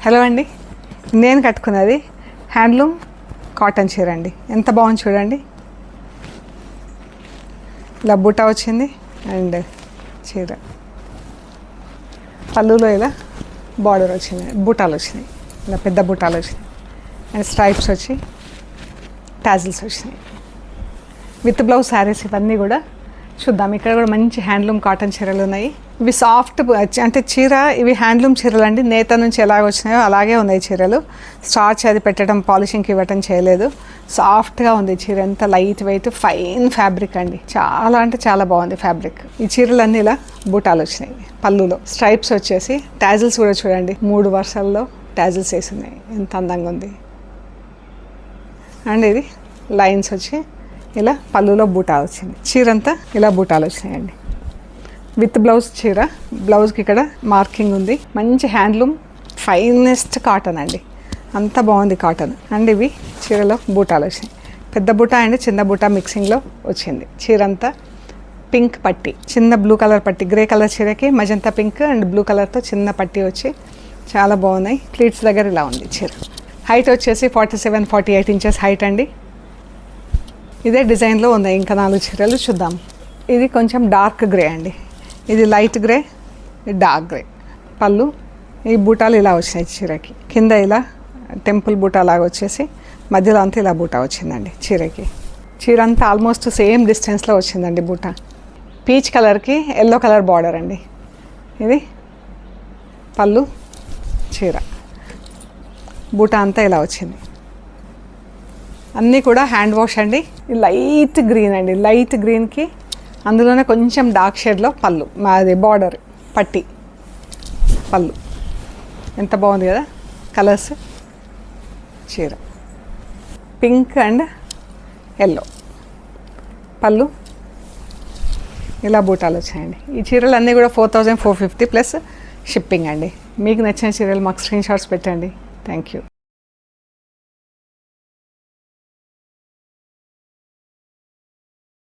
Hello అండి, నేను కట్టుకున్నది handloom cotton చీర అండి. ఎంత బాగుంది చూడండి. ఇలా బుట్ట వచ్చింది అండ్ చీర పళ్ళులో ఇలా బార్డర్ వచ్చింది, బుట్టాలు వచ్చినాయి, ఇలా పెద్ద బుట్టాలు వచ్చినాయి అండ్ స్ట్రైప్స్ వచ్చి టాజిల్స్ వచ్చినాయి విత్ బ్లౌజ్ శారీస్. ఇవన్నీ కూడా చూద్దాం. ఇక్కడ కూడా మంచి హ్యాండ్లూమ్ కాటన్ చీరలు ఉన్నాయి. ఇవి సాఫ్ట్ అంటే చీర, ఇవి హ్యాండ్లూమ్ చీరలు అండి. నేత నుంచి ఎలాగ వచ్చినాయో అలాగే ఉన్నాయి చీరలు. స్టార్చ్ అది పెట్టడం, పాలిషింగ్కి ఇవ్వటం చేయలేదు. సాఫ్ట్గా ఉంది చీర. ఎంత లైట్ వెయిట్, ఫైన్ ఫ్యాబ్రిక్ అండి. చాలా అంటే చాలా బాగుంది ఫ్యాబ్రిక్. ఈ చీరలన్నీ ఇలా బూటాలు వచ్చినాయి. పళ్ళులో స్ట్రైప్స్ వచ్చేసి టాజిల్స్ కూడా చూడండి, 3 వరుసల్లో టాజిల్స్ వేసి ఉన్నాయి. ఎంత అందంగా ఉంది. అండ్ ఇది లైన్స్ వచ్చి ఇలా పళ్ళులో బూటా వచ్చింది. చీర అంతా ఇలా బూటాలు వచ్చినాయండి. విత్ బ్లౌజ్ చీర. బ్లౌజ్కి ఇక్కడ మార్కింగ్ ఉంది. మంచి హ్యాండ్లూమ్ ఫైనెస్ట్ కాటన్ అండి. అంత బాగుంది కాటన్. అండ్ ఇవి చీరలో బూటాలు వచ్చినాయి. పెద్ద బూటా అండ్ చిన్న బూటా మిక్సింగ్లో వచ్చింది. చీర అంతా పింక్ పట్టి, చిన్న బ్లూ కలర్ పట్టి, గ్రే కలర్ చీరకి మజంతా పింక్ అండ్ బ్లూ కలర్తో చిన్న పట్టి వచ్చి చాలా బాగున్నాయి. ప్లీట్స్ దగ్గర ఇలా ఉంది చీర. హైట్ వచ్చేసి 47-48 ఇంచెస్ హైట్ అండి. ఇదే డిజైన్లో ఉన్నాయి ఇంకా 4 చీరలు చూద్దాం. ఇది కొంచెం డార్క్ గ్రే అండి, ఇది లైట్ గ్రే, ఇది డార్క్ గ్రే. పళ్ళు ఈ బూటాలు ఇలా వచ్చినాయి చీరకి. కింద ఇలా టెంపుల్ బూటా లాగా వచ్చేసి మధ్యలో అంతా ఇలా బూటా వచ్చిందండి చీరకి. చీర అంతా ఆల్మోస్ట్ సేమ్ డిస్టెన్స్లో వచ్చిందండి బూటా. పీచ్ కలర్కి ఎల్లో కలర్ బార్డర్ అండి. ఇది పళ్ళు, చీర, బూటా అంతా ఇలా వచ్చింది. అన్నీ కూడా హ్యాండ్ వాష్ అండి. లైట్ గ్రీన్ అండి, లైట్ గ్రీన్కి అందులోనే కొంచెం డార్క్ షేడ్లో పళ్ళు, మాది బార్డర్ పట్టి పళ్ళు. ఎంత బాగుంది కదా కలర్స్. చీర పింక్ అండ్ ఎల్లో, పళ్ళు ఇలా బూటాలు వచ్చాయండి. ఈ చీరలు అన్నీ కూడా 4450 ప్లస్ షిప్పింగ్ అండి. మీకు నచ్చిన చీరలు మాకు స్క్రీన్ షాట్స్ పెట్టండి. Thank you.